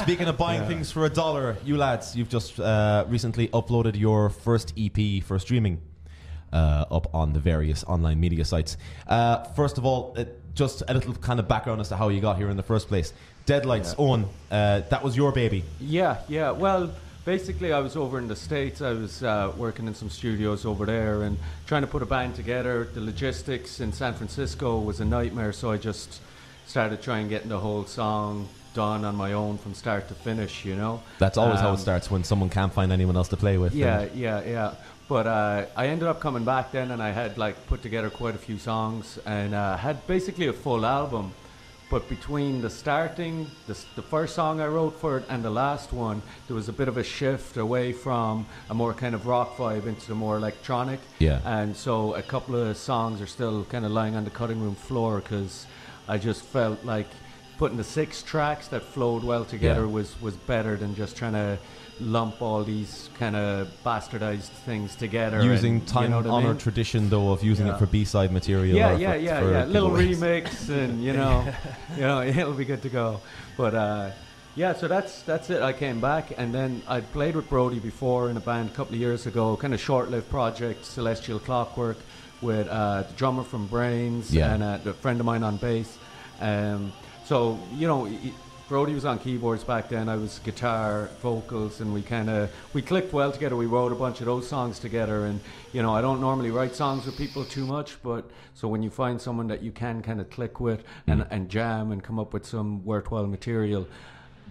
Speaking of buying things for $1, you lads, you've just recently uploaded your first EP for streaming up on the various online media sites. First of all, just a little kind of background as to how you got here in the first place. Deadlights, Eoin, that was your baby. Yeah. Well, basically, I was over in the States. I was working in some studios over there and trying to put a band together. The logistics in San Francisco was a nightmare, so I just started trying getting the whole song done on my own from start to finish, you know. That's always how it starts, when someone can't find anyone else to play with. Yeah. But I ended up coming back then, and I had put together quite a few songs and had basically a full album. But between the first song I wrote for it and the last one, there was a bit of a shift away from a more kind of rock vibe into the more electronic. Yeah. And so a couple of songs are still kind of lying on the cutting room floor, because I just felt like putting the 6 tracks that flowed well together was better than just trying to lump all these kind of bastardized things together. Using time-honored tradition, though, of using it for B-side material. Yeah. Little remix, and you know, it'll be good to go. But so that's it. I came back, and then I'd played with Brodie before in a band a couple of years ago, kind of short-lived project, Celestial Clockwork, with the drummer from Brains and a friend of mine on bass. So you know, Brodie was on keyboards back then. I was guitar, vocals, and we clicked well together. We wrote a bunch of those songs together, and you know, I don't normally write songs with people too much, but so when you find someone that you can kind of click with and jam and come up with some worthwhile material,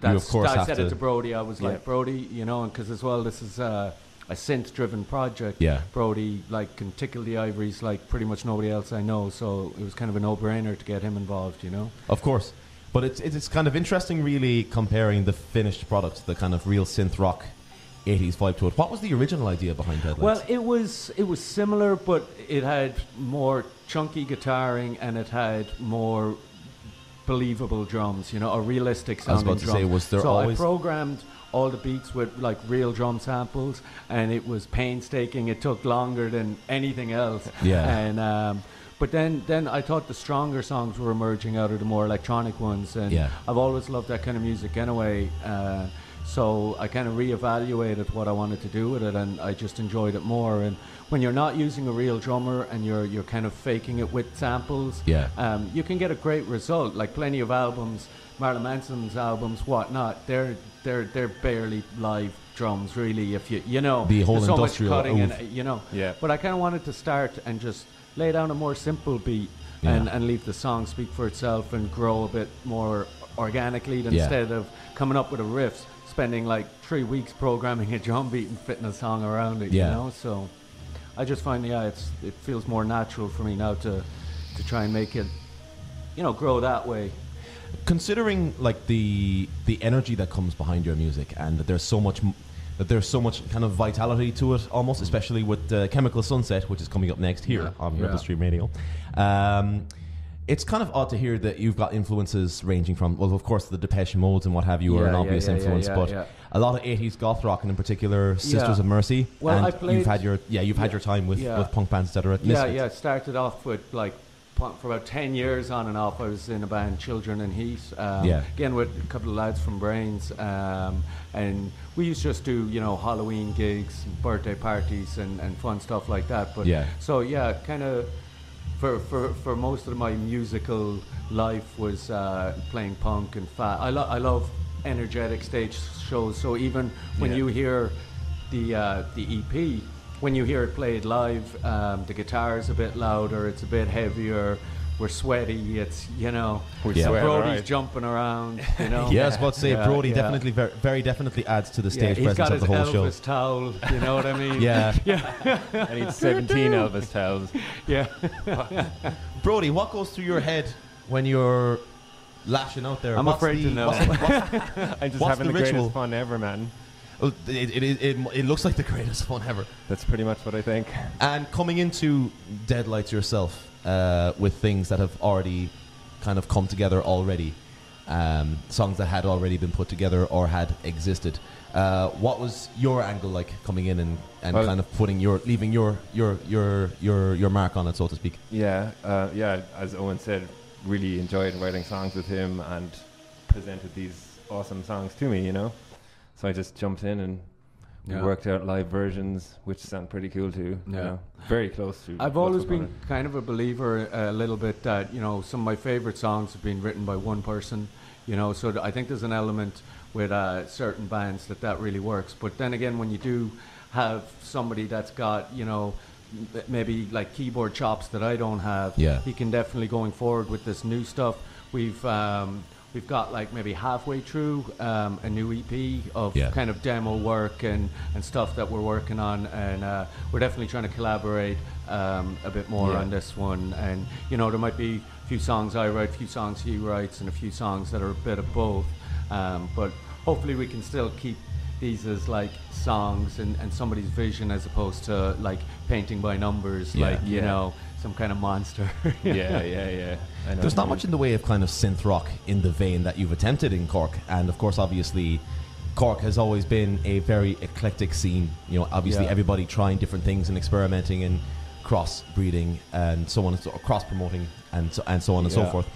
I said it to Brodie. I was like, Brodie, you know, because as well, this is a synth-driven project. Yeah. Brodie can tickle the ivories like pretty much nobody else I know, so it was kind of a no-brainer to get him involved, you know. Of course. But it's kind of interesting, really, comparing the finished product, the kind of real synth rock 80s vibe to it. What was the original idea behind Deadlights? Well, it was similar, but it had more chunky guitaring and it had more believable drums, you know, or realistic sounding drums. I was about to say, was there always... I programmed all the beats with real drum samples, and it was painstaking. It took longer than anything else. Yeah. And but then I thought the stronger songs were emerging out of the more electronic ones, and I've always loved that kind of music anyway. So I kind of reevaluated what I wanted to do with it, and I just enjoyed it more. And when you're not using a real drummer and you're kind of faking it with samples, you can get a great result. Like plenty of albums, Marilyn Manson's albums, whatnot, they're barely live drums, really. If you know, the whole so industrial much cutting, and you know. Yeah. But I kind of wanted to start and just lay down a more simple beat and leave the song speak for itself and grow a bit more organically instead of coming up with a riff, spending like 3 weeks programming a drum beat and fitting a song around it, you know. So I just find it feels more natural for me now to try and make it, you know, grow that way. Considering like the energy that comes behind your music, and that there's so much kind of vitality to it, almost, especially with Chemical Sunset, which is coming up next here on RebelStream Radio. It's kind of odd to hear that you've got influences ranging from, well, of course, the Depeche Modes and what have you are an obvious influence, but a lot of 80s goth rock, and in particular Sisters of Mercy. Well, and you've had your time with punk bands, etc. Yeah. Started off with like for about 10 years on and off. I was in a band, Children in Heat, again with a couple of lads from Brains, and we used to just do, you know, Halloween gigs, birthday parties, and fun stuff like that. But so kind of for most of my musical life was playing punk and fat. I love energetic stage shows. So even when you hear the EP, when you hear it played live, the guitar's a bit louder, it's a bit heavier, we're sweaty, it's, you know, Brodie's jumping around, you know. I was about to say, Brodie definitely, very definitely adds to the stage presence of the whole show. He's got his Elvis towel, you know what I mean? I need 17 Elvis towels. Brodie, what goes through your head when you're lashing out there? I'm afraid to know. I'm just having the greatest fun ever, man. Well, it looks like the greatest fun ever. That's pretty much what I think. And coming into Deadlights yourself, with things that have already kind of come together already, songs that had already been put together or had existed, what was your angle like coming in and kind of leaving your mark on it, so to speak? As Eoin said, really enjoyed writing songs with him and presented these awesome songs to me, you know. So I just jumped in and we worked out live versions, which sound pretty cool too. Yeah, you know, very close to. I've always been kind of a believer a little bit that, you know, some of my favorite songs have been written by one person, you know. So I think there's an element with certain bands that really works. But then again, when you do have somebody that's got, you know, maybe like keyboard chops that I don't have, he can definitely, going forward with this new stuff. We've got like maybe halfway through a new EP of kind of demo work and stuff that we're working on, and we're definitely trying to collaborate a bit more on this one. And, you know, there might be a few songs I write, a few songs he writes, and a few songs that are a bit of both. But hopefully we can still keep these as like songs and somebody's vision, as opposed to like painting by numbers, you know, some kind of monster. Yeah. I know. There's not much in the way of kind of synth rock in the vein that you've attempted in Cork, and of course, obviously, Cork has always been a very eclectic scene. You know, obviously, everybody trying different things and experimenting and cross-breeding and so on, and cross-promoting and so on and so forth.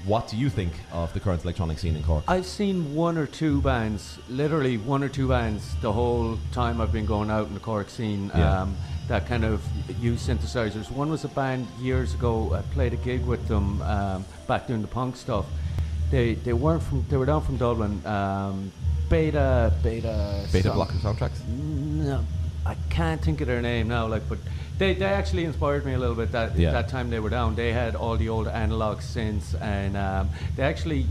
What do you think of the current electronic scene in Cork? I've seen one or two bands, literally one or two bands, the whole time I've been going out in the Cork scene, that kind of use synthesizers. One was a band years ago. I played a gig with them back doing the punk stuff. They were down from Dublin. Beta Block and Soundtracks? No, I can't think of their name now. Like, but they actually inspired me a little bit. That time they were down, they had all the old analog synths, and they actually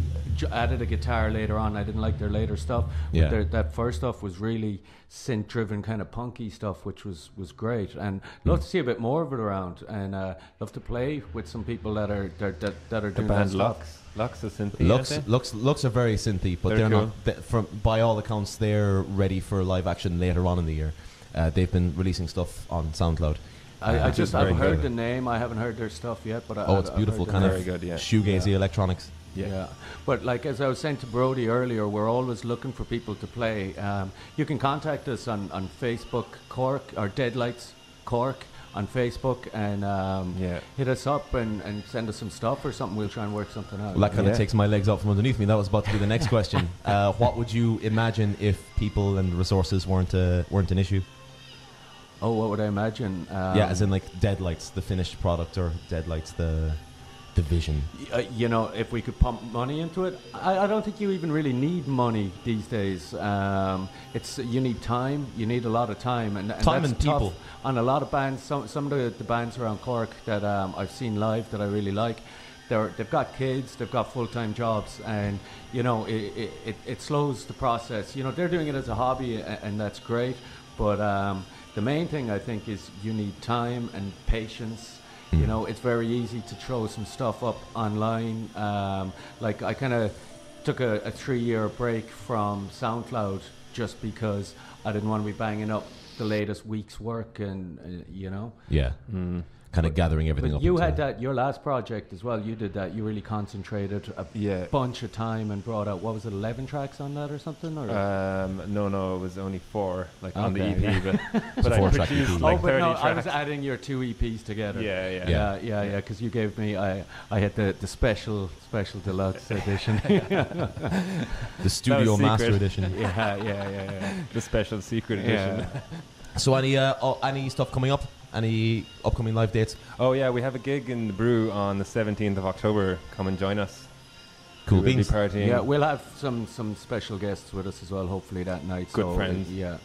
added a guitar later on. I didn't like their later stuff, but that first stuff was really synth-driven, kind of punky stuff, which was great. And love to see a bit more of it around, and love to play with some people that are doing that stuff. Lux are synthy. Lux are very synthy, but they're cool. Not. By all accounts, they're ready for live action later on in the year. They've been releasing stuff on SoundCloud. I've heard the name. I haven't heard their stuff yet, but it's beautiful, kind of shoegazy electronics. Yeah, but like as I was saying to Brodie earlier, we're always looking for people to play. You can contact us on Facebook Cork, or Deadlights Cork on Facebook, and hit us up and send us some stuff or something. We'll try and work something out. Well, that kind of takes my legs out from underneath me. That was about to be the next question. What would you imagine if people and resources weren't an issue? Oh, what would I imagine? As in like Deadlights, the finished product, or Deadlights, the vision. You know, if we could pump money into it, I don't think you even really need money these days. You need time. You need a lot of time, and time that's and people. On a lot of bands, some of the bands around Cork that I've seen live that I really like, they've got kids, they've got full-time jobs, and you know it slows the process. You know, they're doing it as a hobby, and that's great. But the main thing I think is you need time and patience. You know, it's very easy to throw some stuff up online. Like I kind of took a 3-year break from SoundCloud just because I didn't want to be banging up the latest week's work, and you know. Yeah. Kind of gathering everything up. You had that, your last project as well. You did that. You really concentrated a bunch of time and brought out, what was it, 11 tracks on that or something? Or? No, it was only 4, on the EP. But I produced like 30 no, tracks. I was adding your 2 EPs together. Yeah. Because you gave me, I had the special deluxe edition. The studio master edition. Yeah. The special secret edition. So any stuff coming up? Any upcoming live dates? Oh yeah, we have a gig in the Brew on the 17th of October. Come and join us. Cool beans. Yeah, we'll have some special guests with us as well, hopefully that night. Good friends. Yeah.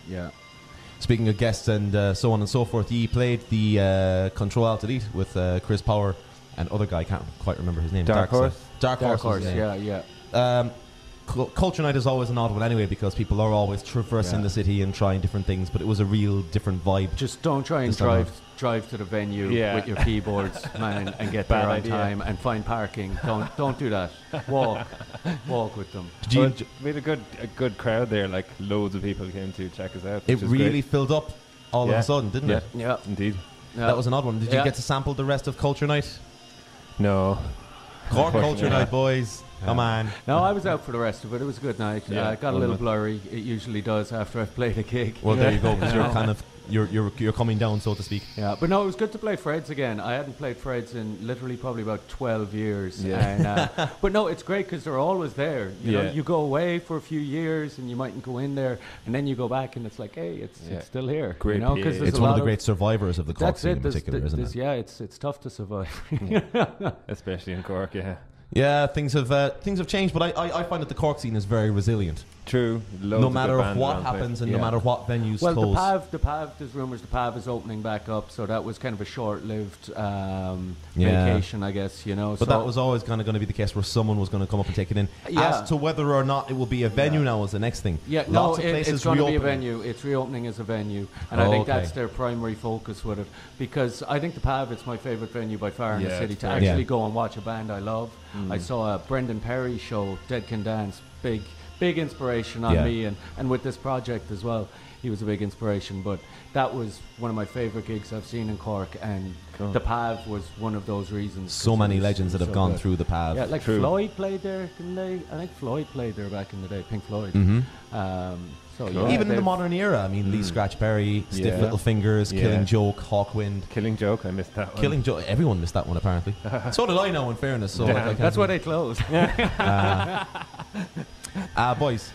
Speaking of guests and so on and so forth, you played the Control Alt Delete with Chris Power and other guy, I can't quite remember his name. Dark Horse, yeah. Culture Night is always an odd one anyway, because people are always traversing the city and trying different things, but it was a real different vibe. Just don't try and drive to the venue with your keyboards, man, and get there on time and find parking. Don't do that. Walk with them. We had a good crowd there. Like loads of people came to check us out. It really filled up all of a sudden, didn't it? Yeah, indeed. Yeah. That was an odd one. Did you get to sample the rest of Culture Night? No. Cork Culture Night, boys. Come on. No, I was out for the rest of it. It was a good night. Yeah, It got a little blurry. It usually does after I've played a gig. Well, there you go, because you're kind of you're coming down, so to speak. Yeah, but no, it was good to play Fred's again. I hadn't played Fred's in literally probably about 12 years. Yeah. And, but no, it's great because they're always there. You know, you go away for a few years and you mightn't go in there, and then you go back and it's like, hey, it's still here. Great, you know, because it's one of the great survivors of the Cork scene in particular, isn't it? Yeah, it's tough to survive. Especially in Cork, yeah. Yeah, things have changed, but I find that the Cork scene is very resilient. True. No matter what happens and no matter what venues close. Well, the PAV, there's rumours the PAV is opening back up, so that was kind of a short-lived vacation, I guess, you know. But that was always kind of going to be the case where someone was going to come up and take it in. Yeah. As to whether or not it will be a venue now is the next thing. Yeah, Lots of it's places going to be a reopening. venue. It's reopening as a venue, and I think that's their primary focus with it. Because I think the PAV is my favourite venue by far in the city to actually go and watch a band I love. I saw a Brendan Perry show, Dead Can Dance, big inspiration on me, and with this project as well, he was a big inspiration. But that was one of my favourite gigs I've seen in Cork, and the PAV was one of those reasons. So many legends that have gone through the PAV. Yeah, like Floyd played there, didn't they? I think Floyd played there back in the day, Pink Floyd. Even in the modern era, I mean, Lee Scratch Perry, Stiff Little Fingers, Killing Joke, Hawkwind. Killing Joke, I missed that one. Killing Joke, everyone missed that one apparently. So did I now, in fairness. So that's why they closed. Boys,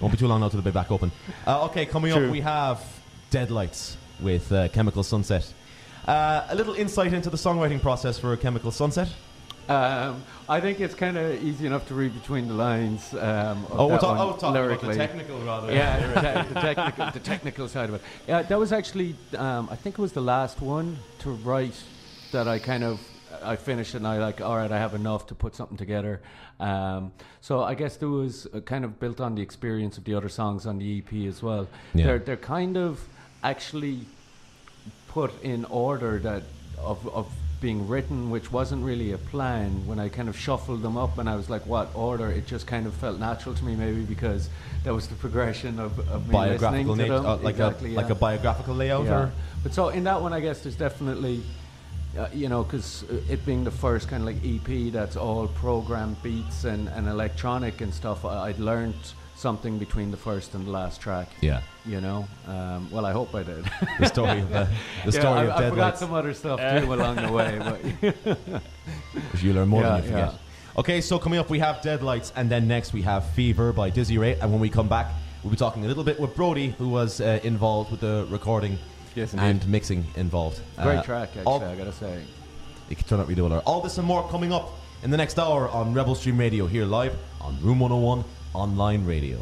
won't be too long now till they'll be back open. Okay, coming up we have Deadlights with Chemical Sunset. A little insight into the songwriting process for Chemical Sunset. I think it's kind of easy enough to read between the lines. We're talking lyrically. about the technical rather. Yeah, the technical side of it. Yeah, that was actually, I think it was the last one to write that I finished it and all right, I have enough to put something together. So I guess there was kind of built on the experience of the other songs on the EP as well. Yeah. They're kind of actually put in order that of being written, which wasn't really a plan. When I kind of shuffled them up and I was like, what order? It just kind of felt natural to me, maybe because that was the progression of me listening to them. Like a biographical layout? Yeah. Or? But so in that one, I guess there's definitely, because it being the first kind of like EP that's all programmed beats and electronic and stuff, I'd learned something between the first and the last track. Yeah. Well, I hope I did. The story of Deadlights. I forgot some other stuff too along the way, but you learn more than you forget. Okay, so coming up we have Deadlights, and then next we have Fever by Dizzy Ray, and when we come back we'll be talking a little bit with Brodie, who was involved with the recording and mixing involved. Great track, actually, I gotta say. It can turn out really well. All this and more coming up in the next hour on RebelStream Radio, here live on Room 101 Online Radio.